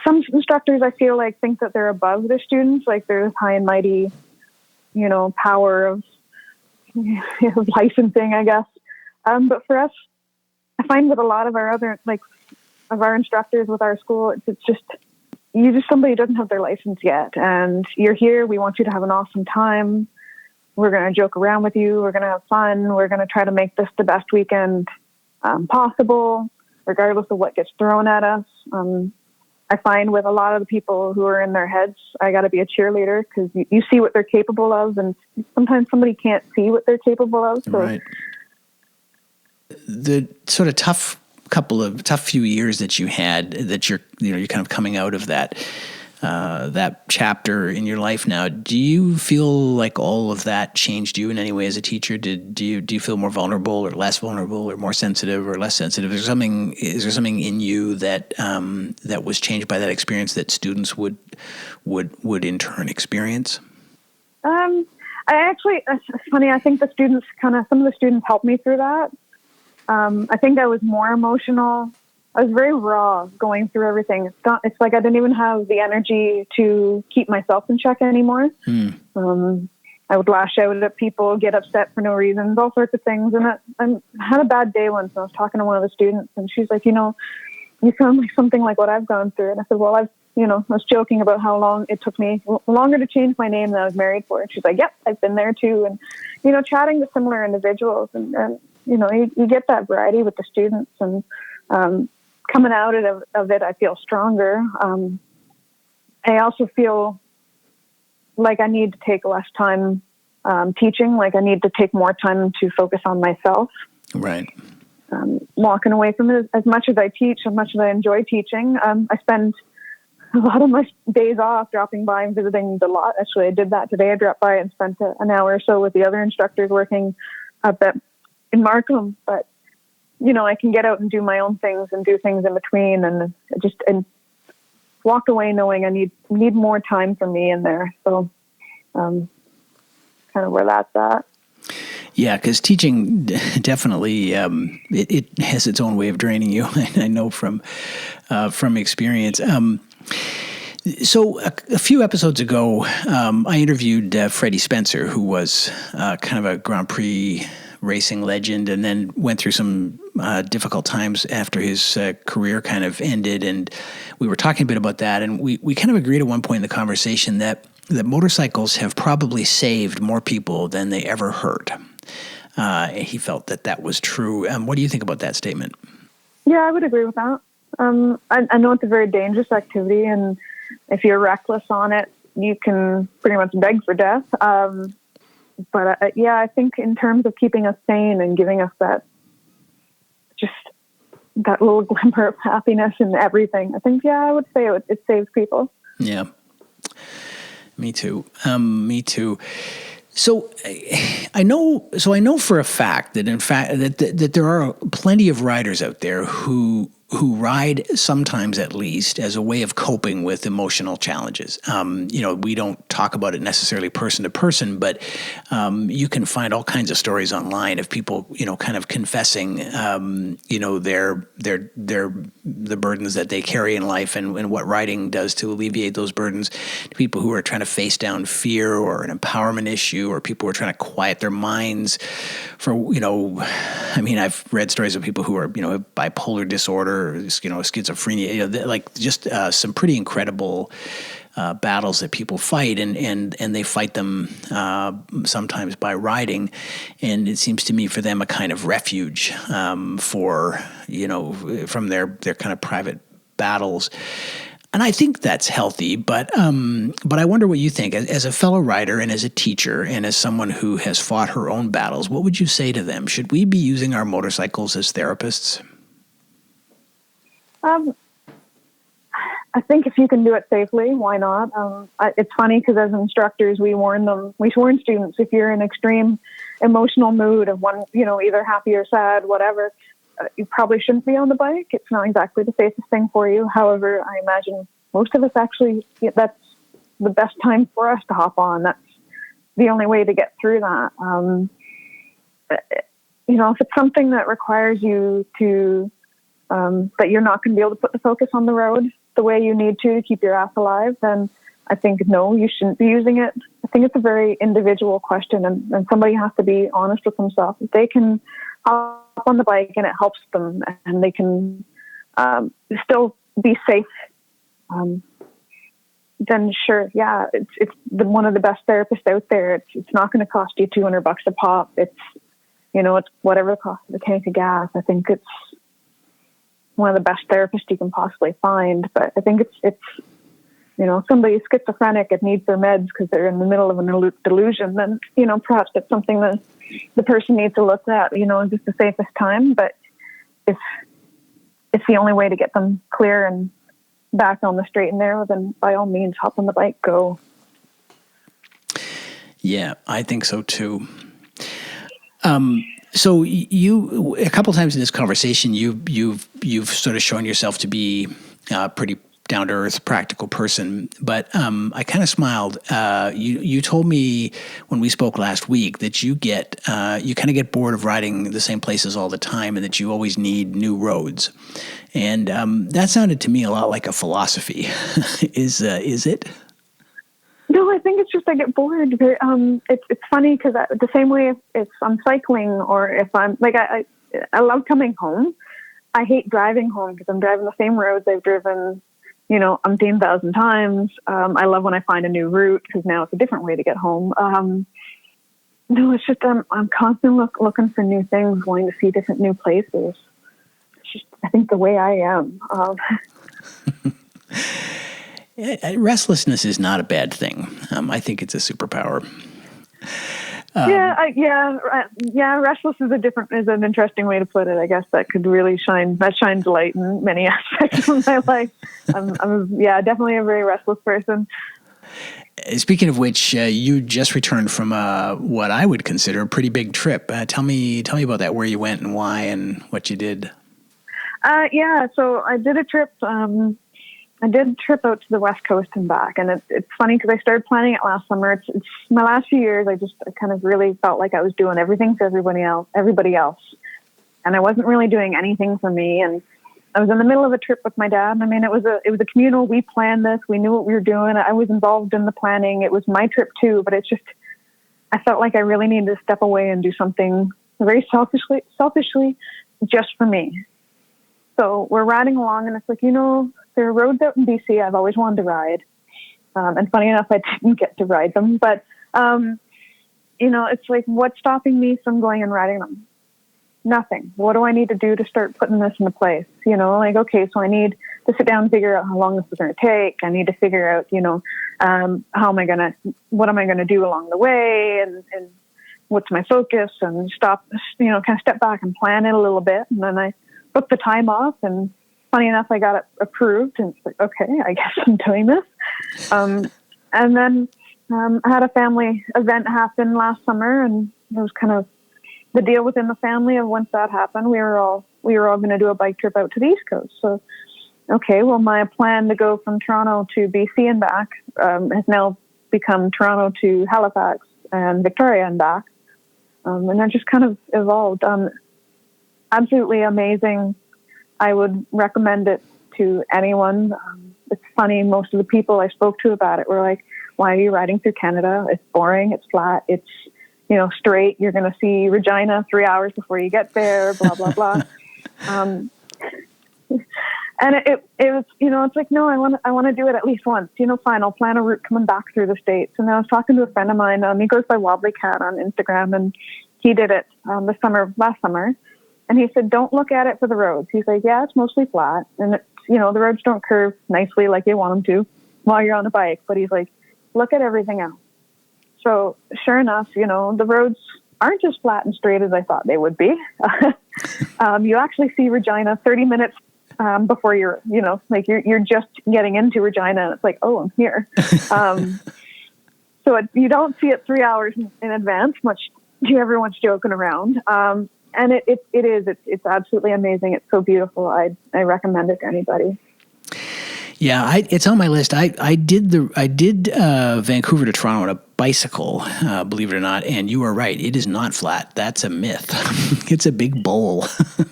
some instructors I feel like think that they're above their students, like they're this high and mighty, power of licensing, I guess. But for us, I find with a lot of our other, like, of our instructors with our school, it's just, somebody who doesn't have their license yet, and you're here, we want you to have an awesome time. We're going to joke around with you. We're going to have fun. We're going to try to make this the best weekend possible, regardless of what gets thrown at us. I find with a lot of the people who are in their heads, I got to be a cheerleader, because you see what they're capable of, and sometimes somebody can't see what they're capable of. So. Right. The sort of tough few years that you had, that you're kind of coming out of that chapter in your life now. Do you feel like all of that changed you in any way as a teacher? Do you feel more vulnerable or less vulnerable, or more sensitive or less sensitive? Is there something in you that was changed by that experience that students would in turn experience? It's funny. I think some of the students helped me through that. I think I was more emotional. I was very raw going through everything. It's like I didn't even have the energy to keep myself in check anymore. I would lash out at people, get upset for no reasons, all sorts of things. And I had a bad day once. I was talking to one of the students, and she's like, you sound like something like what I've gone through. And I said, well, I was joking about how long it took me longer to change my name than I was married for. And she's like, yep, I've been there too. And, chatting to similar individuals, and you get that variety with the students, and coming out of it, I feel stronger. I also feel like I need to take less time teaching. Like I need to take more time to focus on myself. Right. Walking away from it, as much as I teach, as much as I enjoy teaching, I spend a lot of my days off dropping by and visiting the lot. Actually, I did that today. I dropped by and spent an hour or so with the other instructors working up in Markham. But I can get out and do my own things and do things in between, and walked away knowing I need more time for me in there. So, kind of where that's at. Yeah, because teaching definitely it has its own way of draining you. I know from experience. So a few episodes ago, I interviewed Freddie Spencer, who was kind of a Grand Prix racing legend, and then went through some difficult times after his career kind of ended. And we were talking a bit about that, and we kind of agreed at one point in the conversation that motorcycles have probably saved more people than they ever hurt. He felt that was true. What do you think about that statement? Yeah, I would agree with that. I know it's a very dangerous activity, and if you're reckless on it, you can pretty much beg for death. But I think in terms of keeping us sane and giving us that little glimmer of happiness in everything, I think, I would say it saves people. Yeah. Me too. So I know for a fact that there are plenty of riders out there who ride sometimes, at least, as a way of coping with emotional challenges. We don't talk about it necessarily person to person, but you can find all kinds of stories online of people, kind of confessing, the burdens that they carry in life, and what riding does to alleviate those burdens. People who are trying to face down fear or an empowerment issue, or people who are trying to quiet their minds for, I've read stories of people who are, bipolar disorder, schizophrenia, some pretty incredible battles that people fight, and they fight them sometimes by riding, and it seems to me for them a kind of refuge from their kind of private battles. And I think that's healthy, but I wonder what you think. As a fellow rider and as a teacher and as someone who has fought her own battles, what would you say to them? Should we be using our motorcycles as therapists? I think if you can do it safely, why not? It's funny because as instructors, we warn students, if you're in extreme emotional mood of one, either happy or sad, whatever, you probably shouldn't be on the bike. It's not exactly the safest thing for you. However, I imagine most of us actually, that's the best time for us to hop on. That's the only way to get through that. If it's something that requires you to, that you're not going to be able to put the focus on the road the way you need to keep your ass alive, then I think, no, you shouldn't be using it. I think it's a very individual question, and somebody has to be honest with themselves. If they can on the bike and it helps them, and they can still be safe, then sure, yeah, it's one of the best therapists out there. It's not going to cost you $200 a pop. It's it's whatever the cost of a tank of gas. I think it's one of the best therapists you can possibly find. But I think it's somebody's schizophrenic and needs their meds because they're in the middle of an delusion. Then perhaps that's something that the person needs to look at. Just the safest time. But if it's the only way to get them clear and back on the straight and narrow, then by all means, hop on the bike, go. Yeah, I think so too. So you, a couple times in this conversation, you've sort of shown yourself to be a pretty down to earth, practical person. But I kind of smiled. You told me when we spoke last week that you kind of get bored of riding the same places all the time, and that you always need new roads. And that sounded to me a lot like a philosophy. Is it? No, I think it's just I get bored. It's funny because the same way if I'm cycling or if I'm like I love coming home. I hate driving home because I'm driving the same roads I've driven, umpteen thousand times. I love when I find a new route because now it's a different way to get home. No, it's just I'm constantly looking for new things, wanting to see different new places. It's just I think the way I am. Restlessness is not a bad thing. I think it's a superpower. Restless is an interesting way to put it. I guess that could really shines light in many aspects of my life. I'm definitely a very restless person. Speaking of which, you just returned from what I would consider a pretty big trip. Tell me about that. Where you went and why and what you did. So I did a trip. I did a trip out to the West Coast and back, and it's funny because I started planning it last summer. It's my last few years. I kind of really felt like I was doing everything for everybody else, and I wasn't really doing anything for me. And I was in the middle of a trip with my dad. I mean, it was a communal. We planned this. We knew what we were doing. I was involved in the planning. It was my trip too, but it's just I felt like I really needed to step away and do something very selfishly just for me. So we're riding along, and it's like, there are roads out in BC I've always wanted to ride. And funny enough, I didn't get to ride them. But, it's like, what's stopping me from going and riding them? Nothing. What do I need to do to start putting this into place? Okay, so I need to sit down and figure out how long this is going to take. I need to figure out, what am I going to do along the way? And what's my focus? And kind of step back and plan it a little bit. And then I booked the time off, and funny enough, I got it approved, and it's like, okay, I guess I'm doing this. And then I had a family event happen last summer, and it was kind of the deal within the family. And once that happened, we were all going to do a bike trip out to the East Coast. So, okay, well, my plan to go from Toronto to BC and back has now become Toronto to Halifax and Victoria and back, and that just kind of evolved. Absolutely amazing. I would recommend it to anyone. It's funny, most of the people I spoke to about it were like, why are you riding through Canada? It's boring, it's flat, it's, straight. You're going to see Regina 3 hours before you get there, blah, blah, blah. And it was, it's like, no, I want to do it at least once. Fine, I'll plan a route coming back through the States. And I was talking to a friend of mine, he goes by Wobbly Cat on Instagram, and he did it last summer. And he said, don't look at it for the roads. He's like, yeah, it's mostly flat. And it's, the roads don't curve nicely like you want them to while you're on a bike. But he's like, look at everything else. So sure enough, the roads aren't as flat and straight as I thought they would be. You actually see Regina 30 minutes before you're just getting into Regina. And it's like, oh, I'm here. So you don't see it 3 hours in advance, much to everyone's joking around. And it's absolutely amazing. It's so beautiful. I recommend it to anybody. Yeah, it's on my list. I did Vancouver to Toronto on a bicycle, believe it or not. And you are right. It is not flat. That's a myth. It's a big bowl. See,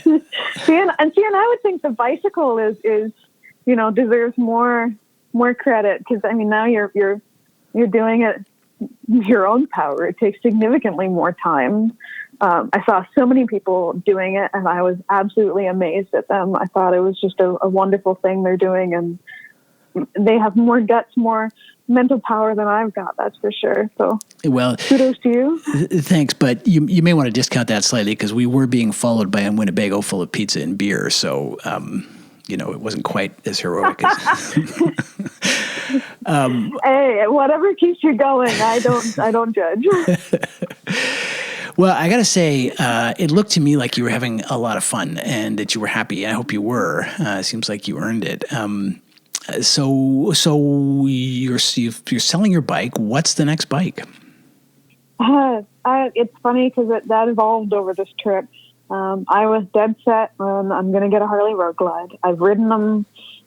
and I would think the bicycle is deserves more credit, because I mean, now you're doing it your own power. It takes significantly more time I saw so many people doing it, and I was absolutely amazed at them. I thought it was just a wonderful thing they're doing, and they have more guts, more mental power than I've got, that's for sure. So, well, kudos to you. Thanks, but you may want to discount that slightly because we were being followed by a Winnebago full of pizza and beer, so it wasn't quite as heroic as. Hey, whatever keeps you going, I don't judge. Well, I got to say, it looked to me like you were having a lot of fun and that you were happy. I hope you were. It seems like you earned it. So you're selling your bike. What's the next bike? It's funny because that evolved over this trip. I was dead set on I'm going to get a Harley Road Glide. I've ridden them.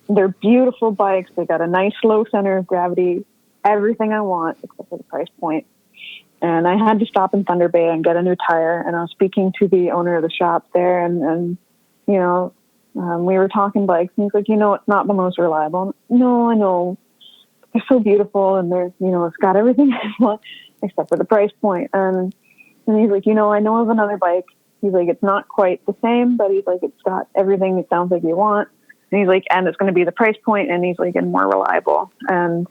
They're beautiful bikes. They got a nice low center of gravity, everything I want except for the price point. And I had to stop in Thunder Bay and get a new tire. And I was speaking to the owner of the shop there, and we were talking bikes. And he's like, it's not the most reliable. No, I know. They're so beautiful, and they're, it's got everything I want except for the price point. And he's like, I know of another bike. He's like, it's not quite the same, but he's like, it's got everything it sounds like you want. And he's like, and it's going to be the price point, and he's like, and more reliable. And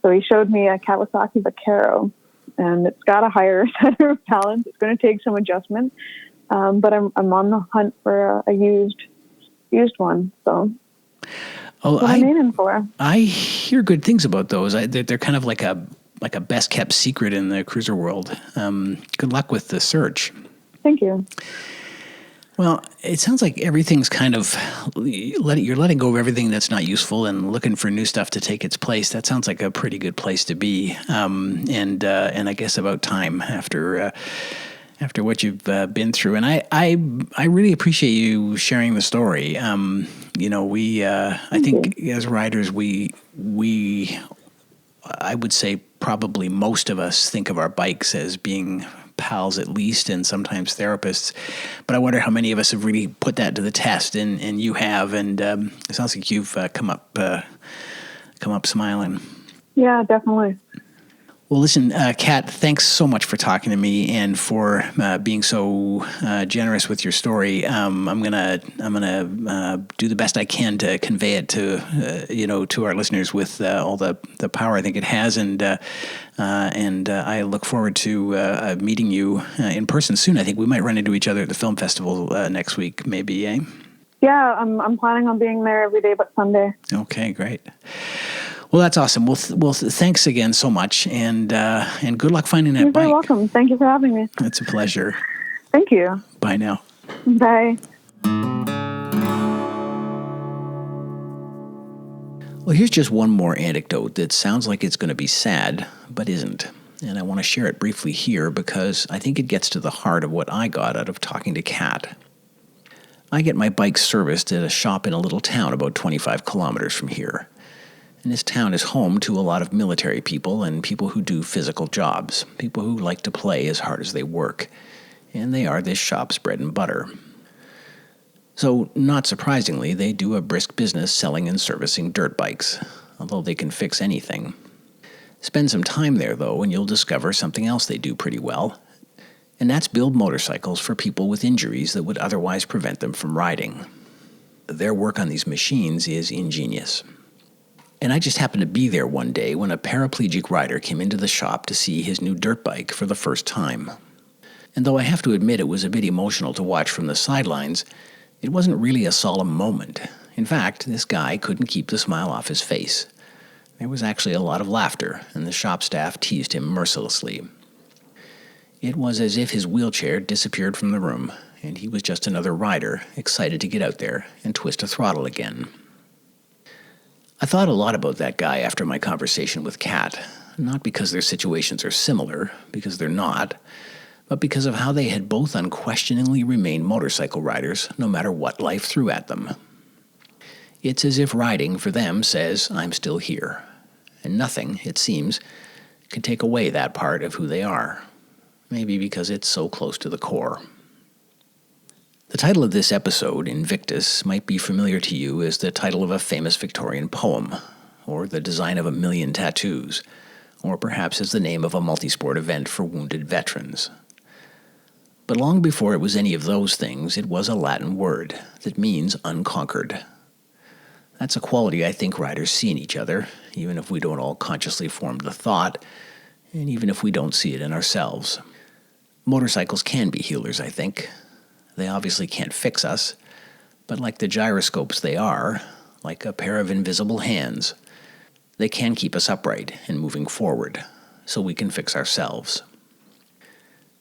so he showed me a Kawasaki Vaquero, and it's got a higher center of balance. It's going to take some adjustment, but I'm on the hunt for a used one. So that's what I'm aiming for. I hear good things about those. They're kind of like a best kept secret in the cruiser world. Good luck with the search. Thank you. Well, it sounds like everything's kind of you're letting go of everything that's not useful and looking for new stuff to take its place. That sounds like a pretty good place to be, and I guess about time after what you've been through. And I really appreciate you sharing the story. I think as riders we I would say probably most of us think of our bikes as being pals at least, and sometimes therapists. But I wonder how many of us have really put that to the test, and you have. And it sounds like you've come up smiling. Yeah, definitely. Well, listen, Kat, thanks so much for talking to me and for being so generous with your story. I'm gonna do the best I can to convey it to our listeners with all the power I think it has, and I look forward to meeting you in person soon. I think we might run into each other at the film festival next week, maybe. Eh? Yeah, I'm planning on being there every day but Sunday. Okay, great. Well, that's awesome. Well, thanks again so much, and good luck finding that bike. You're very welcome. Thank you for having me. It's a pleasure. Thank you. Bye now. Bye. Well, here's just one more anecdote that sounds like it's going to be sad, but isn't. And I want to share it briefly here because I think it gets to the heart of what I got out of talking to Kat. I get my bike serviced at a shop in a little town about 25 kilometers from here. And this town is home to a lot of military people and people who do physical jobs, people who like to play as hard as they work. And they are this shop's bread and butter. So, not surprisingly, they do a brisk business selling and servicing dirt bikes, although they can fix anything. Spend some time there, though, and you'll discover something else they do pretty well. And that's build motorcycles for people with injuries that would otherwise prevent them from riding. Their work on these machines is ingenious. And I just happened to be there one day when a paraplegic rider came into the shop to see his new dirt bike for the first time. And though I have to admit it was a bit emotional to watch from the sidelines, it wasn't really a solemn moment. In fact, this guy couldn't keep the smile off his face. There was actually a lot of laughter, and the shop staff teased him mercilessly. It was as if his wheelchair disappeared from the room, and he was just another rider, excited to get out there and twist a throttle again. I thought a lot about that guy after my conversation with Kat, not because their situations are similar, because they're not, but because of how they had both unquestioningly remained motorcycle riders no matter what life threw at them. It's as if riding, for them, says, I'm still here, and nothing, it seems, can take away that part of who they are, maybe because it's so close to the core. The title of this episode, Invictus, might be familiar to you as the title of a famous Victorian poem, or the design of 1,000,000 tattoos, or perhaps as the name of a multi-sport event for wounded veterans. But long before it was any of those things, it was a Latin word that means unconquered. That's a quality I think riders see in each other, even if we don't all consciously form the thought, and even if we don't see it in ourselves. Motorcycles can be healers, I think. They obviously can't fix us, but like the gyroscopes they are, like a pair of invisible hands, they can keep us upright and moving forward, so we can fix ourselves.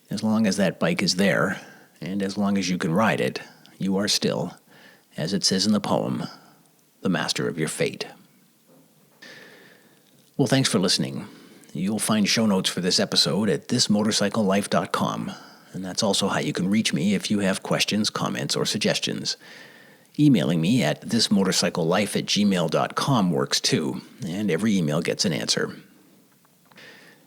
As long as that bike is there, and as long as you can ride it, you are still, as it says in the poem, the master of your fate. Well, thanks for listening. You'll find show notes for this episode at thismotorcyclelife.com, and that's also how you can reach me if you have questions, comments, or suggestions. Emailing me at thismotorcyclelife@gmail.com works too, and every email gets an answer.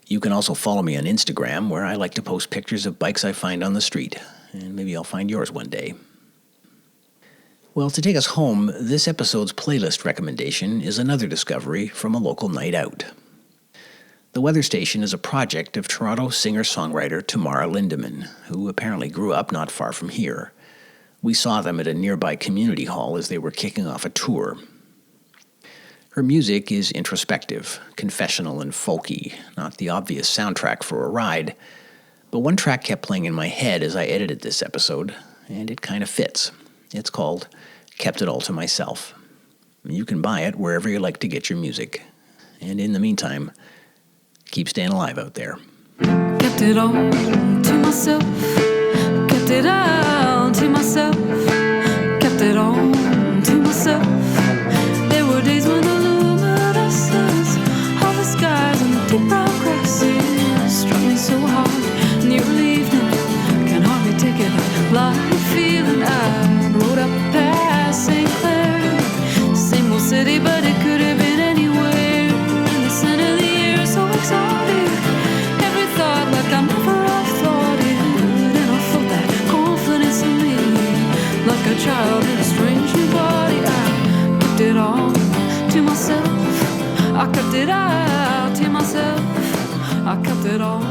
You can also follow me on Instagram, where I like to post pictures of bikes I find on the street, and maybe I'll find yours one day. Well, to take us home, this episode's playlist recommendation is another discovery from a local night out. The Weather Station is a project of Toronto singer-songwriter Tamara Lindemann, who apparently grew up not far from here. We saw them at a nearby community hall as they were kicking off a tour. Her music is introspective, confessional, and folky, not the obvious soundtrack for a ride, but one track kept playing in my head as I edited this episode, and it kind of fits. It's called Kept It All to Myself. You can buy it wherever you like to get your music. And in the meantime, keep staying alive out there. Kept it all to myself. Kept it all to myself. Kept it all to myself. There were days when the luminescence of the skies and the deep brown grasses struck me so hard in the early evening. Can hardly take it. Light feeling. I rode up past St. Clair. Same old city, but it could have been anywhere. In the center of the air, so exotic. Every thought like I never have thought it. And I felt that confidence in me, like a child in a strange new body. I kept it all to myself. I kept it all to myself. I kept it all